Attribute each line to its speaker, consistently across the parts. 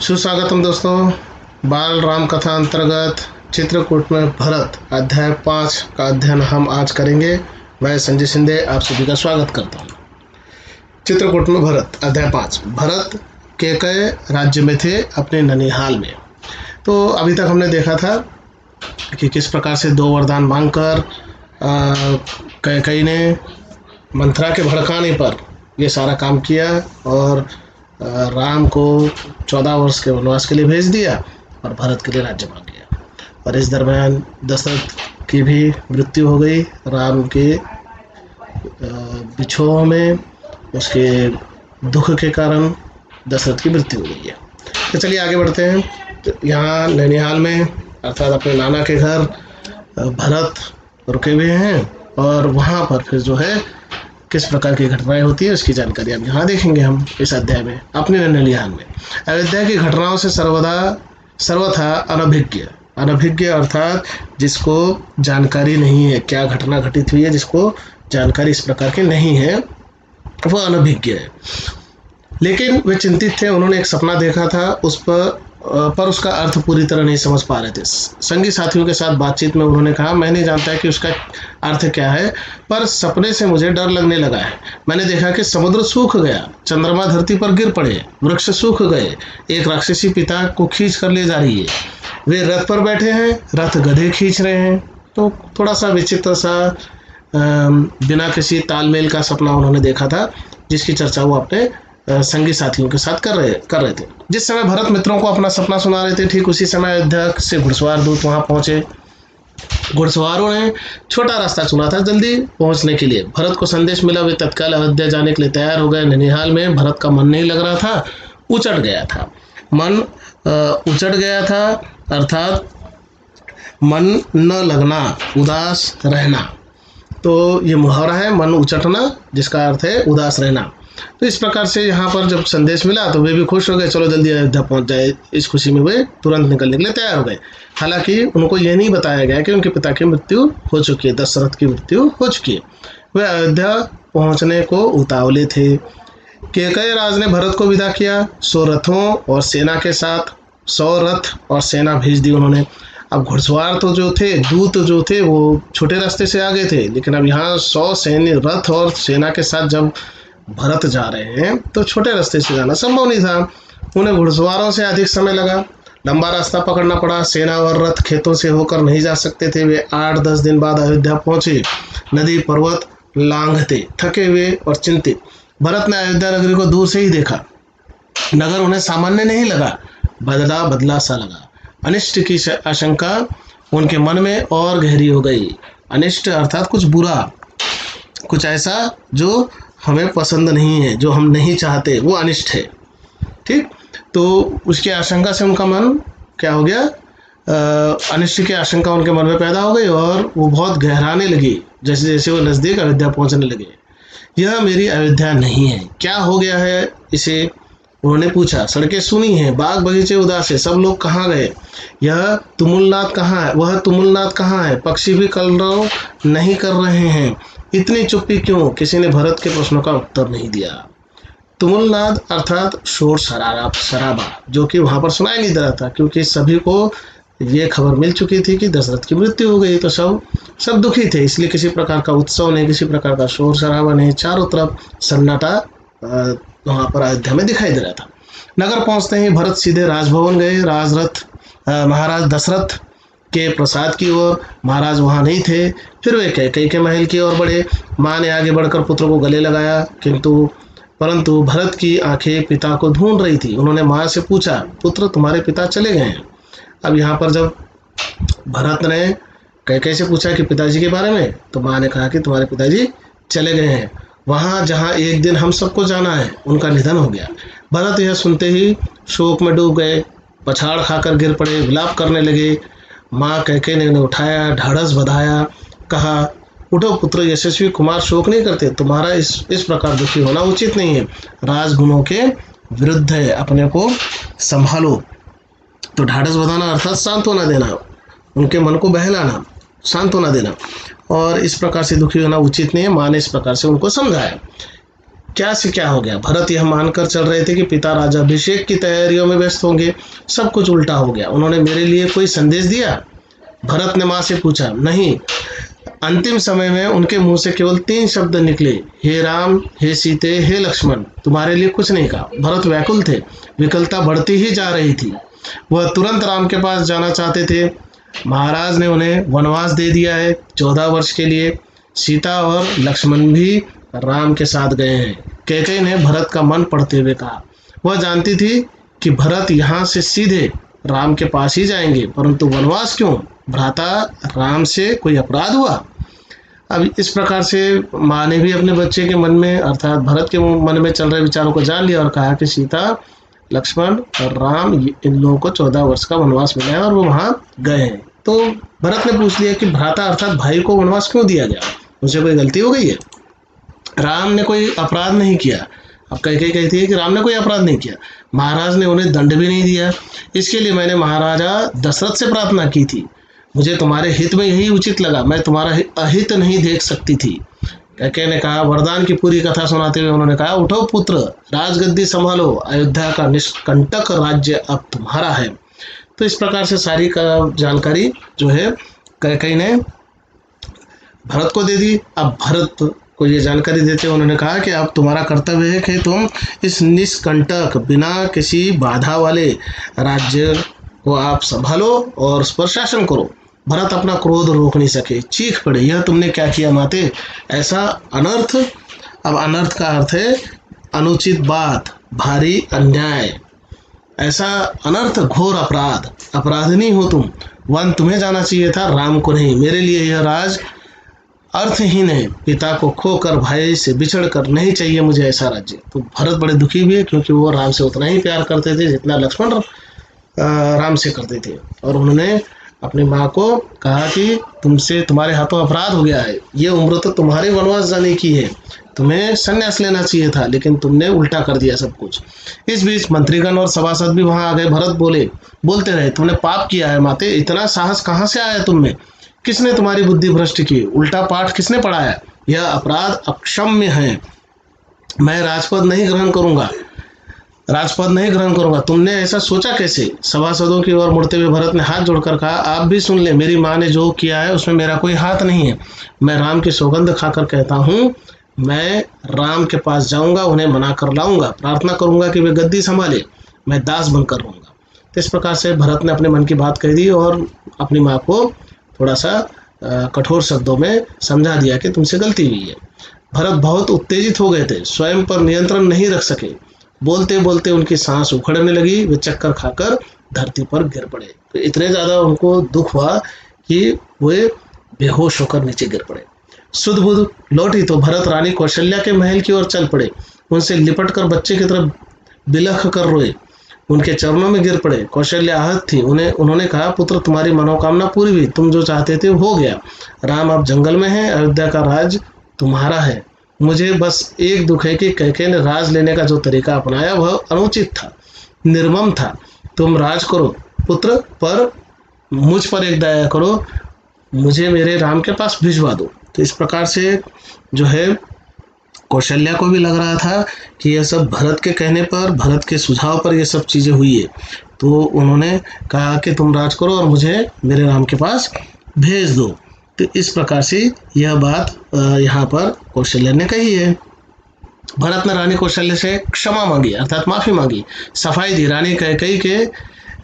Speaker 1: सुस्वागतम दोस्तों। बाल राम कथा अंतर्गत चित्रकूट में भरत अध्याय 5 का अध्ययन हम आज करेंगे। मैं संजय शिंदे आप सभी का स्वागत करता हूँ। चित्रकूट में भरत अध्याय 5। भरत कैकय राज्य में थे अपने ननिहाल में। तो अभी तक हमने देखा था कि किस प्रकार से 2 वरदान मांगकर कैकई ने मंथरा के भड़काने पर ये सारा काम किया और राम को 14 वर्ष के वनवास के लिए भेज दिया और भरत के लिए राज्य मांग लिया। और इस दरम्यान दशरथ की भी मृत्यु हो गई। राम के बिछोह में उसके दुख के कारण दशरथ की मृत्यु हो गई है। तो चलिए आगे बढ़ते हैं। तो यहाँ नैनीहाल में अर्थात अपने नाना के घर भरत रुके हुए हैं और वहाँ पर फिर जो है किस प्रकार की घटनाएं होती है उसकी जानकारी अब यहाँ देखेंगे हम इस अध्याय में अपने नैनीहाल में। अयोध्या की घटनाओं से सर्वथा अनभिज्ञ अर्थात जिसको जानकारी नहीं है क्या घटना घटित हुई है, जिसको जानकारी इस प्रकार की नहीं है वो अनभिज्ञ है। लेकिन वे चिंतित थे। उन्होंने एक सपना देखा था उस पर उसका अर्थ पूरी तरह नहीं समझ पा रहे थे। संगी साथियों के साथ बातचीत में उन्होंने कहा, मैं नहीं जानता कि उसका अर्थ क्या है, पर सपने से मुझे डर लगने लगा है। मैंने देखा कि समुद्र सूख गया, चंद्रमा धरती पर गिर पड़े, वृक्ष सूख गए, एक राक्षसी पिता को खींच कर ले जा रही है, वे रथ पर बैठे हैं, रथ गधे खींच रहे हैं। तो थोड़ा सा विचित्र सा बिना किसी तालमेल का सपना उन्होंने देखा था, जिसकी चर्चा वो अपने संगी साथियों के साथ कर रहे थे। जिस समय भरत मित्रों को अपना सपना सुना रहे थे, ठीक उसी समय अयोध्या से घुड़सवार दूत वहां पहुंचे। घुड़सवारों ने छोटा रास्ता चुना था जल्दी पहुंचने के लिए। भरत को संदेश मिला, वे तत्काल अयोध्या जाने के लिए तैयार हो गए। ननिहाल में भरत का मन नहीं लग रहा था, उचट गया था। मन उचट गया था अर्थात मन न लगना, उदास रहना। तो ये मुहावरा है, मन उचटना, जिसका अर्थ है उदास रहना। तो इस प्रकार से यहाँ पर जब संदेश मिला तो वे भी खुश हो गए, चलो जल्दी अयोध्या पहुँच जाए। इस खुशी में वे तुरंत निकलने के लिए तैयार हो गए। हालांकि उनको ये नहीं बताया गया कि उनके पिता की मृत्यु हो चुकी है, दशरथ की मृत्यु हो चुकी है। वे अयोध्या पहुँचने को उतावले थे। कैकय राज ने भरत को विदा किया। 100 रथों और सेना के साथ 100 रथ और सेना भेज दी उन्होंने। अब घुड़सवार तो जो थे, दूत जो थे, वो छोटे रास्ते से आ गए थे, लेकिन अब यहाँ 100 सैन्य रथ और सेना के साथ जब भरत जा रहे हैं तो छोटे रास्ते से जाना संभव नहीं था। उन्हें घुड़सवारों से अधिक समय लगा, लंबा रास्ता पकड़ना पड़ा। सेना और रथ खेतों से होकर नहीं जा सकते थे। वे 8-10 दिन बाद अयोध्या पहुंचे। नदी पर्वत लांघते, थके हुए और चिंतित, भरत ने अयोध्या नगरी को दूर से ही देखा। नगर उन्हें सामान्य नहीं लगा, बदला सा लगा। अनिष्ट की आशंका उनके मन में और गहरी हो गई। अनिष्ट अर्थात कुछ बुरा, कुछ ऐसा जो हमें पसंद नहीं है, जो हम नहीं चाहते, वो अनिष्ट है। ठीक, तो उसकी आशंका से उनका मन क्या हो गया, अनिष्ट की आशंका उनके मन में पैदा हो गई और वो बहुत गहराने लगी जैसे जैसे वो नज़दीक अयोध्या पहुंचने लगे। यह मेरी अयोध्या नहीं है, क्या हो गया है इसे, उन्होंने पूछा। सड़कें सुनी हैं, बाग बगीचे उदास है, सब लोग कहाँ गए, यह तुमुलनाद कहाँ है, वह तुमुलनाद कहाँ है, पक्षी भी कलरव नहीं कर रहे हैं, इतनी चुप्पी क्यों। किसी ने भरत के प्रश्नों का उत्तर नहीं दिया। तुमुलनाद अर्थात शोर शराबा, जो कि वहां पर सुनाई नहीं दे रहा था, क्योंकि सभी को ये खबर मिल चुकी थी कि दशरथ की मृत्यु हो गई। तो सब दुखी थे, इसलिए किसी प्रकार का उत्सव नहीं, किसी प्रकार का शोर शराबा नहीं, चारों तरफ सन्नाटा वहां पर अयोध्या में दिखाई दे रहा था। नगर पहुंचते ही भरत सीधे राजभवन गए। महाराज दशरथ के प्रसाद की ओर। महाराज वहां नहीं थे। फिर वे कैकई के महल की ओर बढ़े। माँ ने आगे बढ़कर पुत्र को गले लगाया, परंतु भरत की आंखें पिता को ढूंढ रही थी। उन्होंने माँ से पूछा, पुत्र तुम्हारे पिता चले गए हैं। अब यहाँ पर जब भरत ने कैकई से पूछा कि पिताजी के बारे में, तो माँ ने कहा कि तुम्हारे पिताजी चले गए हैं, वहाँ जहाँ एक दिन हम सबको जाना है, उनका निधन हो गया। भरत यह सुनते ही शोक में डूब गए, पछाड़ खाकर गिर पड़े, विलाप करने लगे। माँ कैकई ने उठाया, ढाढ़स बंधाया, कहा, उठो पुत्र, यशस्वी कुमार शोक नहीं करते, तुम्हारा इस प्रकार दुखी होना उचित नहीं है, राजगुणों के विरुद्ध है, अपने को संभालो। तो ढाढ़स बंधाना अर्थात सांत्वना देना, उनके मन को बहलाना, सांत्वना देना, और इस प्रकार से दुखी होना उचित नहीं है। माँ ने इस प्रकार से उनको समझाया। क्या से क्या हो गया। भरत यह मानकर चल रहे थे कि पिता राज्याभिषेक की तैयारियों में व्यस्त होंगे, सब कुछ उल्टा हो गया। उन्होंने मेरे लिए कोई संदेश दिया? भरत ने माँ से पूछा। नहीं, अंतिम समय में उनके मुंह से केवल 3 शब्द निकले, हे राम, हे सीते, हे लक्ष्मण। तुम्हारे लिए कुछ नहीं कहा। भरत व्याकुल थे, विकलता बढ़ती ही जा रही थी। वह तुरंत राम के पास जाना चाहते थे। महाराज ने उन्हें वनवास दे दिया है 14 वर्ष के लिए। सीता और लक्ष्मण भी राम के साथ गए हैं। कैकेयी ने भरत का मन पढ़ते हुए कहा। वह जानती थी कि भरत यहाँ से सीधे राम के पास ही जाएंगे, परंतु वनवास क्यों? भ्राता राम से कोई अपराध हुआ? अब इस प्रकार से माँ ने भी अपने बच्चे के मन में अर्थात भरत के मन में चल रहे विचारों को जान लिया और कहा कि सीता, लक्ष्मण और राम इन लोगों को 14 वर्ष का वनवास मिला है और वो वहाँ गए हैं। तो भरत ने पूछ लिया कि भ्राता अर्थात भाई को वनवास क्यों दिया गया? मुझे कोई गलती हो गई है? राम ने कोई अपराध नहीं किया। अब कैकेयी कहती है कि राम ने कोई अपराध नहीं किया, महाराज ने उन्हें दंड भी नहीं दिया। इसके लिए मैंने महाराजा दशरथ से प्रार्थना की थी। मुझे तुम्हारे हित में यही उचित लगा, मैं तुम्हारा अहित नहीं देख सकती थी। कैकेयी ने कहा। वरदान की पूरी कथा सुनाते हुए उन्होंने कहा, उठो पुत्र, राजगद्दी संभालो, अयोध्या का निष्कंटक राज्य अब तुम्हारा है। तो इस प्रकार से सारी का जानकारी जो है कैकेयी ने भरत को दे दी। अब भरत को ये जानकारी देते हुए उन्होंने कहा कि अब तुम्हारा कर्तव्य है कि तुम इस निष्कंटक बिना किसी बाधा वाले राज्य को आप संभालो और उस पर शासन करो। भरत अपना क्रोध रोक नहीं सके, चीख पड़े, यह तुमने क्या किया माते? ऐसा अनर्थ। अब अनर्थ का अर्थ है अनुचित बात, भारी अन्याय, ऐसा अनर्थ, घोर अपराध, अपराधिनी हो तुम। वन तुम्हें जाना चाहिए था, राम को नहीं। मेरे लिए यह राज अर्थहीन है, पिता को खोकर भाई से बिछड़ कर नहीं चाहिए मुझे ऐसा राज्य। तो भरत बड़े दुखी हुए क्योंकि वो राम से उतना ही प्यार करते थे जितना लक्ष्मण राम से करते थे। और उन्होंने अपनी माँ को कहा कि तुमसे तुम्हारे हाथों अपराध हो गया है, ये उम्र तो तुम्हारे वनवास जाने की है, तुम्हें संन्यास लेना चाहिए था, लेकिन तुमने उल्टा कर दिया सब कुछ। इस बीच मंत्रीगण और सभासद भी वहां आ गए। भरत बोलते रहे, तुमने पाप किया है माते, इतना साहस कहाँ से आया तुम में? किसने तुम्हारी बुद्धि भ्रष्ट की? उल्टा पाठ किसने पढ़ाया? यह अपराध अक्षम्य है। मैं राजपद नहीं ग्रहण करूंगा। तुमने ऐसा सोचा कैसे? सभासदों की ओर मुड़ते हुए भरत ने हाथ जोड़कर कहा, आप भी सुन ले, मेरी माँ ने जो किया है उसमें मेरा कोई हाथ नहीं है। मैं राम की सौगंध खाकर कहता हूँ, मैं राम के पास जाऊंगा, उन्हें मना कर लाऊंगा, प्रार्थना करूंगा कि वे गद्दी संभाले, मैं दास बनकर रहूंगा। तो इस प्रकार से भरत ने अपने मन की बात कह दी और अपनी माँ को थोड़ा सा कठोर शब्दों में समझा दिया कि तुमसे गलती हुई है। भरत बहुत उत्तेजित हो गए थे, स्वयं पर नियंत्रण नहीं रख सके। बोलते बोलते उनकी सांस उखड़ने लगी, वे चक्कर खाकर धरती पर गिर पड़े। तो इतने ज़्यादा उनको दुख हुआ कि वे बेहोश होकर नीचे गिर पड़े। सुध बुध लौटी तो भरत रानी कौशल्या के महल की ओर चल पड़े। उनसे लिपट कर बच्चे की तरफ बिलख कर रोए, उनके चरणों में गिर पड़े। कौशल्या आहत थी। उन्होंने कहा, पुत्र, तुम्हारी मनोकामना पूरी हुई, तुम जो चाहते थे हो गया। राम अब जंगल में है, अयोध्या का राज तुम्हारा है। मुझे बस एक दुख है कि कैकेयी ने राज लेने का जो तरीका अपनाया वह अनुचित था, निर्मम था। तुम राज करो पुत्र, पर मुझ पर एक दया करो, मुझे मेरे राम के पास भिजवा दो। तो इस प्रकार से जो है कौशल्या को भी लग रहा था कि यह सब भरत के कहने पर, भरत के सुझाव पर ये सब चीज़ें हुई है। तो उन्होंने कहा कि तुम राज करो और मुझे मेरे राम के पास भेज दो। तो इस प्रकार से यह बात यहाँ पर कौशल्या ने कही है। भरत ने रानी कौशल्या से क्षमा मांगी अर्थात माफ़ी मांगी, सफाई दी। रानी कैकेयी के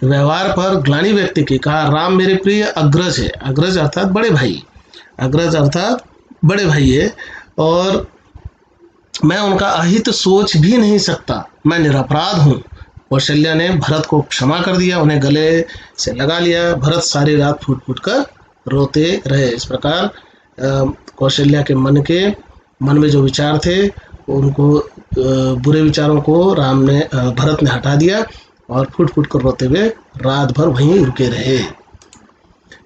Speaker 1: व्यवहार पर ग्लानि व्यक्त की। कहा, राम मेरे प्रिय अग्रज है। अग्रज अर्थात बड़े भाई है और मैं उनका अहित सोच भी नहीं सकता, मैं निरपराध हूँ। कौशल्या ने भरत को क्षमा कर दिया, उन्हें गले से लगा लिया। भरत सारी रात फूट फूट कर रोते रहे। इस प्रकार कौशल्या के मन में जो विचार थे उनको बुरे विचारों को भरत ने हटा दिया और फूट फूट कर रोते हुए रात भर वहीं रुके रहे।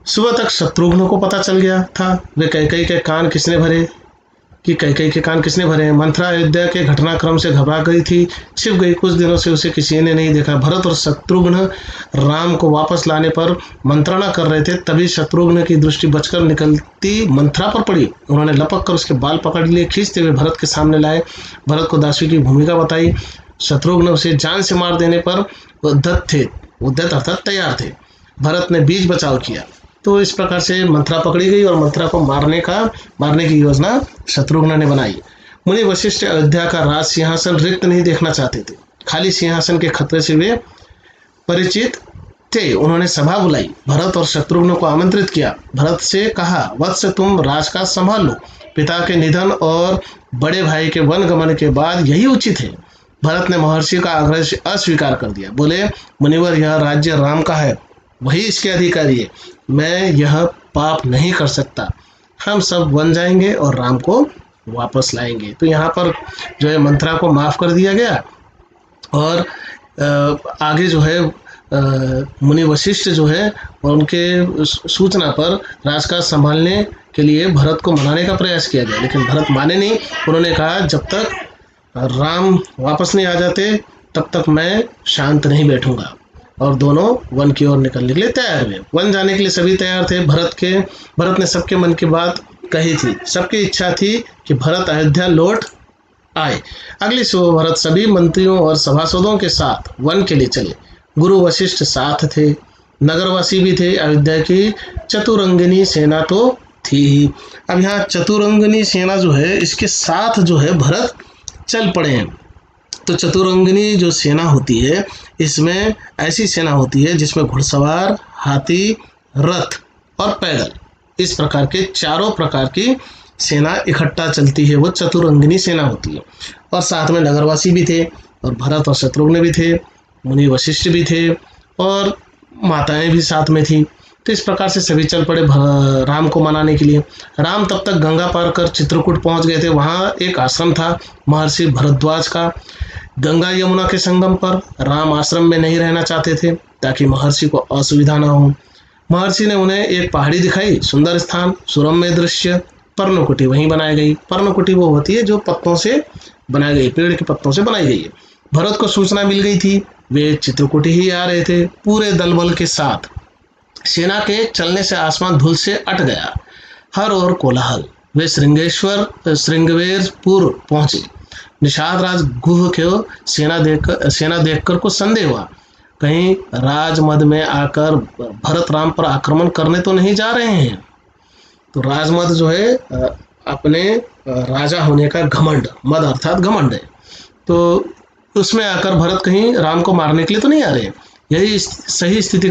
Speaker 1: सुबह तक शत्रुघ्न को पता चल गया था। वे कैकेयी के कान किसने भरे, कि कैकेयी के कान किसने भरे हैं। मंथरा अयोध्या के घटनाक्रम से घबरा गई थी, छिप गई। कुछ दिनों से उसे किसी ने नहीं देखा। भरत और शत्रुघ्न राम को वापस लाने पर मंत्रणा कर रहे थे, तभी शत्रुघ्न की दृष्टि बचकर निकलती मंथरा पर पड़ी। उन्होंने लपक कर उसके बाल पकड़ लिए, खींचते हुए भरत के सामने लाए। भरत को दासी की भूमिका बताई। शत्रुघ्न उसे जान से मार देने पर उद्धत थे, उद्धत अर्थात तैयार थे। भरत ने बीच बचाव किया। तो इस प्रकार से मंथरा पकड़ी गई और मंथरा को मारने की योजना शत्रुघ्न ने बनाई। मुनि वशिष्ठ अयोध्या का राज सिंहासन रिक्त नहीं देखना चाहते थे, खाली सिंहासन के खतरे से वे परिचित थे। उन्होंने सभा बुलाई, भरत और शत्रुघ्न को आमंत्रित किया। भरत से कहा, वत्स तुम राजकाज संभाल लो। पिता के निधन और बड़े भाई के वनगमन के बाद यही उचित है। भरत ने महर्षि का आग्रह अस्वीकार कर दिया। बोले, मुनिवर, यह राज्य राम का है, वही इसके अधिकारी है। मैं यह पाप नहीं कर सकता। हम सब वन जाएंगे और राम को वापस लाएंगे। तो यहाँ पर जो है मंथरा को माफ कर दिया गया और आगे जो है मुनि वशिष्ठ जो है उनके सूचना पर राजकाज संभालने के लिए भरत को मनाने का प्रयास किया गया, लेकिन भरत माने नहीं। उन्होंने कहा, जब तक राम वापस नहीं आ जाते तब तक मैं शांत नहीं बैठूंगा। और दोनों वन की ओर निकलने के लिए तैयार हुए। वन जाने के लिए सभी तैयार थे। भरत ने सबके मन की बात कही थी। सबकी इच्छा थी कि भरत अयोध्या लौट आए। अगली सुबह भरत सभी मंत्रियों और सभासदों के साथ वन के लिए चले। गुरु वशिष्ठ साथ थे, नगरवासी भी थे। अयोध्या की चतुरंगिनी सेना तो थी ही। अब यहाँ चतुरंगिनी सेना जो है, इसके साथ जो है भरत चल पड़े हैं। तो चतुरंगिनी जो सेना होती है, इसमें ऐसी सेना होती है जिसमें घुड़सवार, हाथी, रथ और पैदल, इस प्रकार के चारों प्रकार की सेना इकट्ठा चलती है, वो चतुरंगिनी सेना होती है। और साथ में नगरवासी भी थे और भरत और शत्रुघ्न भी थे, मुनि वशिष्ठ भी थे और माताएं भी साथ में थी। तो इस प्रकार से सभी चल पड़े राम को मनाने के लिए। राम तब तक गंगा पार कर चित्रकूट पहुंच गए थे। वहाँ एक आश्रम था महर्षि भरद्वाज का। गंगा यमुना के संगम पर राम आश्रम में नहीं रहना चाहते थे ताकि महर्षि को असुविधा न हो। महर्षि ने उन्हें एक पहाड़ी दिखाई, सुंदर स्थान, सुरम्य दृश्य। पर्णकुटी वहीं बनाई गई। पर्णकुटी वो होती है जो पत्तों से बनाई गई, पेड़ के पत्तों से बनाई गई है। भरत को सूचना मिल गई थी, वे चित्रकूटी ही आ रहे थे पूरे दल बल के साथ। सेना के चलने से आसमान धूल से अट गया, हर ओर कोलाहल। वे श्रृंगवेरपुर पहुंचे। निषाद राज गुह को सेना देखकर कुछ संदेह हुआ, कहीं राजमद में आकर भरत राम पर आक्रमण करने तो नहीं जा रहे हैं। तो राजमद जो है अपने राजा होने का घमंड, मद अर्थात घमंड है, तो उसमें आकर भरत कहीं राम को मारने के लिए तो नहीं आ रहे। यही सही स्थिति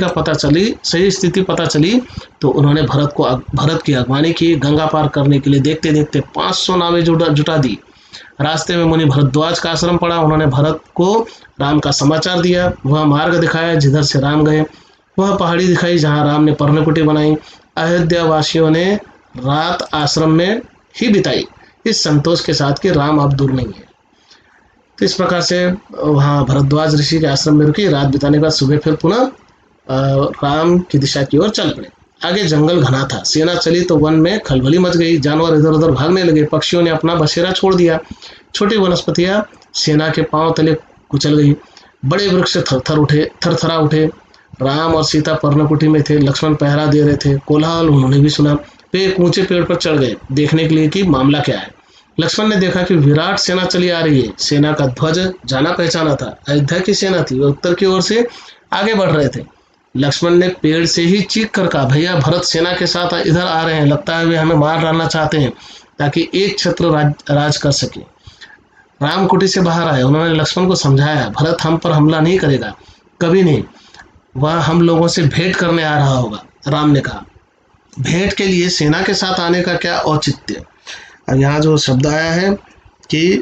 Speaker 1: पता चली तो उन्होंने भरत की अगवानी की। गंगा पार करने के लिए देखते देखते 500 नावें जुटा दी। रास्ते में मुनि भरद्वाज का आश्रम पड़ा। उन्होंने भरत को राम का समाचार दिया, वह मार्ग दिखाया जिधर से राम गए, वह पहाड़ी दिखाई जहाँ राम ने पर्णकुटी बनाई। अयोध्या वासियों ने रात आश्रम में ही बिताई, इस संतोष के साथ कि राम अब दूर नहीं है। तो इस प्रकार से वहाँ भरद्वाज ऋषि के आश्रम में रुकी। रात बिताने के बाद सुबह फिर पुनः राम की दिशा की ओर चल पड़े। आगे जंगल घना था। सेना चली तो वन में खलबली मच गई। जानवर इधर उधर भागने लगे। पक्षियों ने अपना बसेरा छोड़ दिया। छोटी वनस्पतियां सेना के पांव तले कुचल गई। बड़े वृक्ष थरथरा उठे। राम और सीता पर्णकुटी में थे। लक्ष्मण पहरा दे रहे थे। कोलाहल उन्होंने भी सुना। वे एक ऊंचे पेड़ पर चढ़ गए देखने के लिए कि मामला क्या है। लक्ष्मण ने देखा कि विराट सेना चली आ रही है। सेना का ध्वज जाना पहचाना था। अयोध्या की सेना थी। वे उत्तर की ओर से आगे बढ़ रहे थे। लक्ष्मण ने पेड़ से ही चीख कर कहा, भैया भरत सेना के साथ इधर आ रहे हैं, लगता है वे हमें मार डालना चाहते हैं ताकि एक छत्र राज कर सके। राम कुटी से बाहर आए। उन्होंने लक्ष्मण को समझाया, भरत हम पर हमला नहीं करेगा, कभी नहीं। वह हम लोगों से भेंट करने आ रहा होगा। राम ने कहा, भेंट के लिए सेना के साथ आने का क्या औचित्य। अब यहाँ जो शब्द आया है कि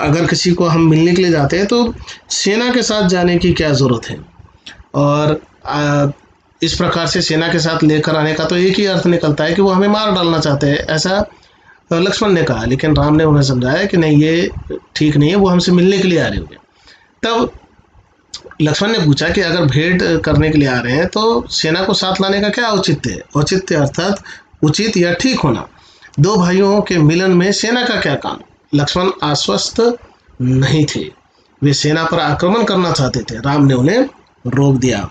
Speaker 1: अगर किसी को हम मिलने के लिए जाते हैं तो सेना के साथ जाने की क्या ज़रूरत है। और इस प्रकार से सेना के साथ लेकर आने का तो एक ही अर्थ निकलता है कि वो हमें मार डालना चाहते हैं, ऐसा लक्ष्मण ने कहा। लेकिन राम ने उन्हें समझाया कि नहीं, ये ठीक नहीं है, वो हमसे मिलने के लिए आ रहे होंगे। तब लक्ष्मण ने पूछा कि अगर भेंट करने के लिए आ रहे हैं तो सेना को साथ लाने का क्या औचित्य है। औचित्य अर्थात उचित या ठीक होना। दो भाइयों के मिलन में सेना का क्या काम। लक्ष्मण आश्वस्त नहीं थे, वे सेना पर आक्रमण करना चाहते थे, राम ने उन्हें रोक दिया।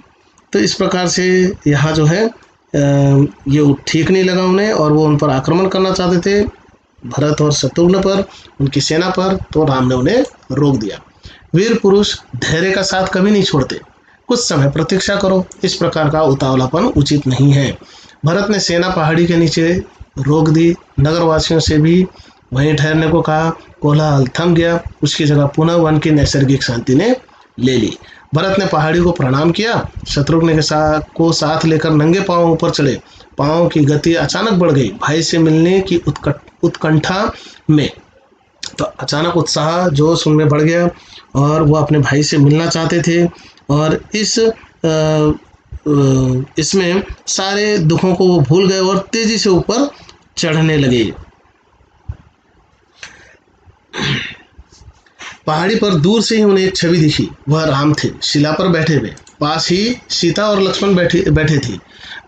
Speaker 1: तो इस प्रकार से यहाँ जो है ये ठीक नहीं लगा उन्हें और वो उन पर आक्रमण करना चाहते थे, भरत और शत्रुघ्न पर, उनकी सेना पर, तो राम ने उन्हें रोक दिया। वीर पुरुष धैर्य का साथ कभी नहीं छोड़ते, कुछ समय प्रतीक्षा करो, इस प्रकार का उतावलापन उचित नहीं है। भरत ने सेना पहाड़ी के नीचे रोक दी, नगरवासियों से भी वहीं ठहरने को कहा। कोलाहल थम गया, उसकी जगह पुनः वन की नैसर्गिक शांति ने ले ली। भरत ने पहाड़ी को प्रणाम किया, शत्रुघ्न के साथ लेकर नंगे पांव ऊपर चढ़े। पांव की गति अचानक बढ़ गई, भाई से मिलने की उत्कंठा में, तो अचानक उत्साह जोश उनमें बढ़ गया और वो अपने भाई से मिलना चाहते थे और इसमें सारे दुखों को वो भूल गए और तेजी से ऊपर चढ़ने लगे। पहाड़ी पर दूर से ही उन्हें एक छवि दिखी, वह राम थे, शिला पर बैठे हुए, पास ही सीता और लक्ष्मण बैठे थे।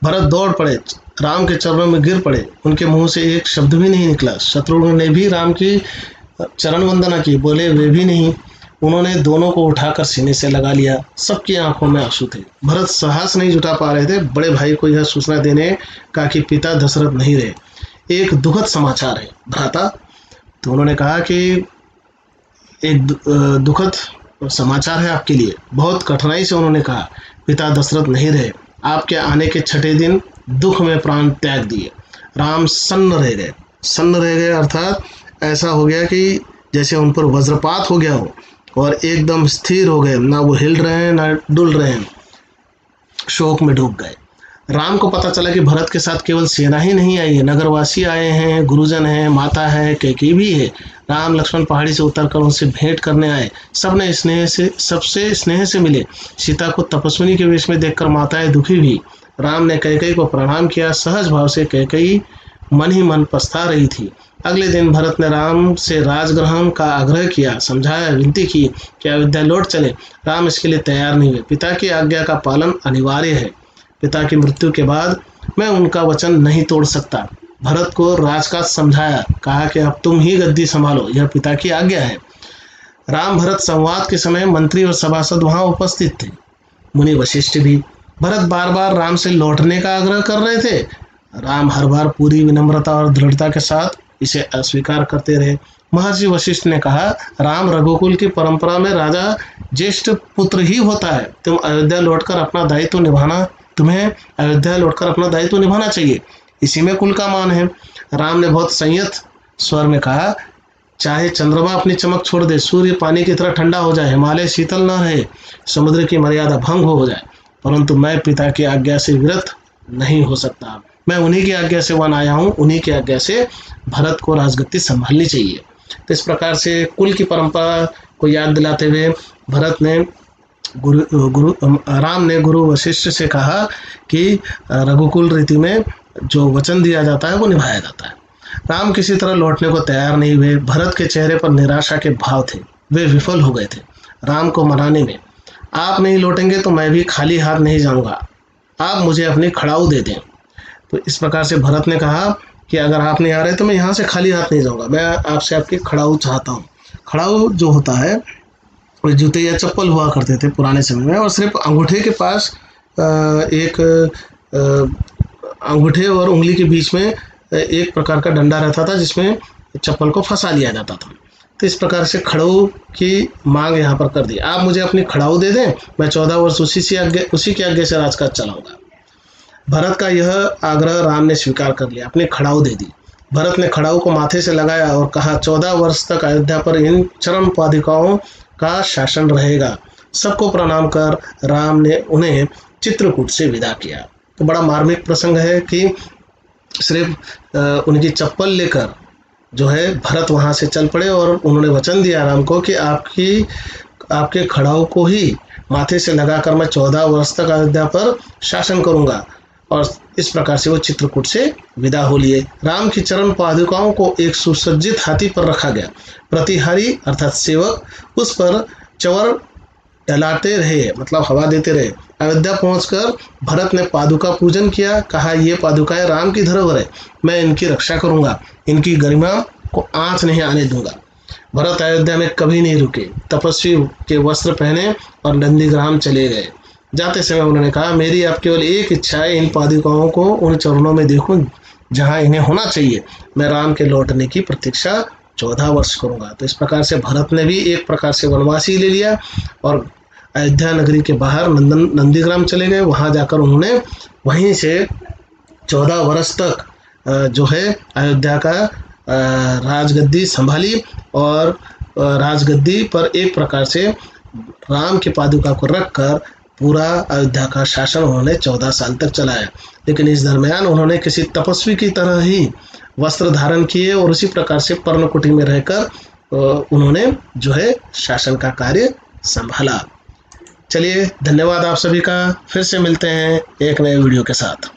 Speaker 1: भरत दौड़ पड़े, राम के चरणों में गिर पड़े, उनके मुंह से एक शब्द भी नहीं निकला। शत्रुघ्न ने भी राम की चरण वंदना की, बोले वे भी नहीं। उन्होंने दोनों को उठाकर सीने से लगा लिया, सबकी आंखों में आंसू थे। भरत साहस नहीं जुटा पा रहे थे बड़े भाई को यह सूचना देने का कि पिता दशरथ नहीं रहे। एक दुखद समाचार है भ्राता, तो उन्होंने कहा कि एक दुखद समाचार है आपके लिए। बहुत कठिनाई से उन्होंने कहा, पिता दशरथ नहीं रहे, आपके आने के छठे दिन दुख में प्राण त्याग दिए। राम सन्न रह गए अर्थात ऐसा हो गया कि जैसे उन पर वज्रपात हो गया हो और एकदम स्थिर हो गए, ना वो हिल रहे हैं ना डुल रहे हैं, शोक में डूब गए। राम को पता चला कि भरत के साथ केवल सेना ही नहीं आई है, नगरवासी आए हैं, गुरुजन हैं, माता है, कैकेयी भी है। राम लक्ष्मण पहाड़ी से उतरकर उनसे भेंट करने आए, सबसे स्नेह से मिले। सीता को तपस्विनी के वेश में देखकर माताएं दुखी हुई। राम ने कैकेयी को प्रणाम किया, सहज भाव से कैकेयी मन ही मन पछता रही थी। अगले दिन भरत ने राम से राजग्रहण का आग्रह किया, समझाया, विनती की कि अयोध्या लौट चले। राम इसके लिए तैयार नहीं हुए। पिता की आज्ञा का पालन अनिवार्य है, पिता की मृत्यु के बाद मैं उनका वचन नहीं तोड़ सकता। भरत को राजकाज समझाया, कहा कि अब तुम ही गद्दी संभालो, यह पिता की आज्ञा है। राम भरत संवाद के समय मंत्री और सभासद वहां उपस्थित थे, मुनि वशिष्ठ भी। भरत बार बार राम से लौटने का आग्रह कर रहे थे, राम हर बार पूरी विनम्रता और दृढ़ता के साथ इसे अस्वीकार करते रहे। महर्षि वशिष्ठ ने कहा, राम रघुकुल की परंपरा में राजा ज्येष्ठ पुत्र ही होता है, तुम्हें अयोध्या लौटकर अपना दायित्व निभाना चाहिए, इसी में कुल का मान है। राम ने बहुत संयत स्वर में कहा, चाहे चंद्रमा अपनी चमक छोड़ दे, सूर्य पानी की तरह ठंडा हो जाए, हिमालय शीतल न रहे, समुद्र की मर्यादा भंग हो जाए, परंतु मैं पिता की आज्ञा से विरत नहीं हो सकता। मैं उन्हीं की आज्ञा से वन आया हूँ, उन्हीं की आज्ञा से भरत को राजगद्दी संभालनी चाहिए। तो इस प्रकार से कुल की परंपरा को याद दिलाते हुए राम ने गुरु वशिष्ठ से कहा कि रघुकुल रीति में जो वचन दिया जाता है वो निभाया जाता है। राम किसी तरह लौटने को तैयार नहीं हुए। भरत के चेहरे पर निराशा के भाव थे, वे विफल हो गए थे राम को मनाने में। आप नहीं लौटेंगे तो मैं भी खाली हाथ नहीं जाऊंगा, आप मुझे अपनी खड़ाऊ दे दें। तो इस प्रकार से भरत ने कहा कि अगर आप नहीं आ रहे तो मैं यहाँ से खाली हाथ नहीं जाऊंगा, मैं आपसे आपकी खड़ाऊ चाहता हूँ। खड़ाऊ जो होता है वो जूते या चप्पल हुआ करते थे पुराने समय में, और सिर्फ अंगूठे के पास एक अंगूठे और उंगली के बीच में एक प्रकार का डंडा रहता था जिसमें चप्पल को फंसा लिया जाता था। तो इस प्रकार से खड़ाऊ की मांग यहाँ पर कर दी, आप मुझे अपनी खड़ाऊ दे दें, मैं 14 वर्ष उसी की आज्ञा से राजकाज चलाऊंगा। भरत का यह आग्रह राम ने स्वीकार कर लिया, अपनी खड़ाऊ दे दी। भरत ने खड़ाऊ को माथे से लगाया और कहा, 14 वर्ष तक अयोध्या पर इन चरण पादुकाओं का शासन रहेगा। सबको प्रणाम कर राम ने उन्हें चित्रकूट से विदा किया। तो बड़ा मार्मिक प्रसंग है कि सिर्फ उनकी चप्पल लेकर जो है भरत वहाँ से चल पड़े और उन्होंने वचन दिया राम को कि आपके खड़ाऊ को ही माथे से लगाकर मैं 14 वर्ष तक अयोध्या पर शासन करूंगा। और इस प्रकार से वो चित्रकूट से विदा हो लिए। राम की चरण पादुकाओं को एक सुसज्जित हाथी पर रखा गया। प्रतिहारी अर्थात सेवक उस पर चवर डलाते रहे, मतलब हवा देते रहे। अयोध्या पहुंचकर भरत ने पादुका पूजन किया, कहा ये पादुकाएं राम की धरोहर है, मैं इनकी रक्षा करूंगा, इनकी गरिमा को आंच नहीं आने दूंगा। भरत अयोध्या में कभी नहीं रुके, तपस्वी के वस्त्र पहने और नंदीग्राम चले गए। जाते समय उन्होंने कहा, मेरी अब केवल एक इच्छा है, इन पादुकाओं को उन चरणों में देखूं जहां इन्हें होना चाहिए। मैं राम के लौटने की प्रतीक्षा 14 वर्ष करूंगा। तो इस प्रकार से भरत ने भी एक प्रकार से वनवासी ले लिया और अयोध्या नगरी के बाहर नंदीग्राम चले गए। वहां जाकर उन्होंने वहीं से 14 वर्ष तक जो है अयोध्या का राजगद्दी संभाली और राजगद्दी पर एक प्रकार से राम की पादुका को रखकर पूरा अयोध्या का शासन उन्होंने 14 साल तक चलाया। लेकिन इस दरमियान उन्होंने किसी तपस्वी की तरह ही वस्त्र धारण किए और उसी प्रकार से पर्णकुटी में रहकर उन्होंने जो है शासन का कार्य संभाला। चलिए, धन्यवाद आप सभी का। फिर से मिलते हैं एक नए वीडियो के साथ।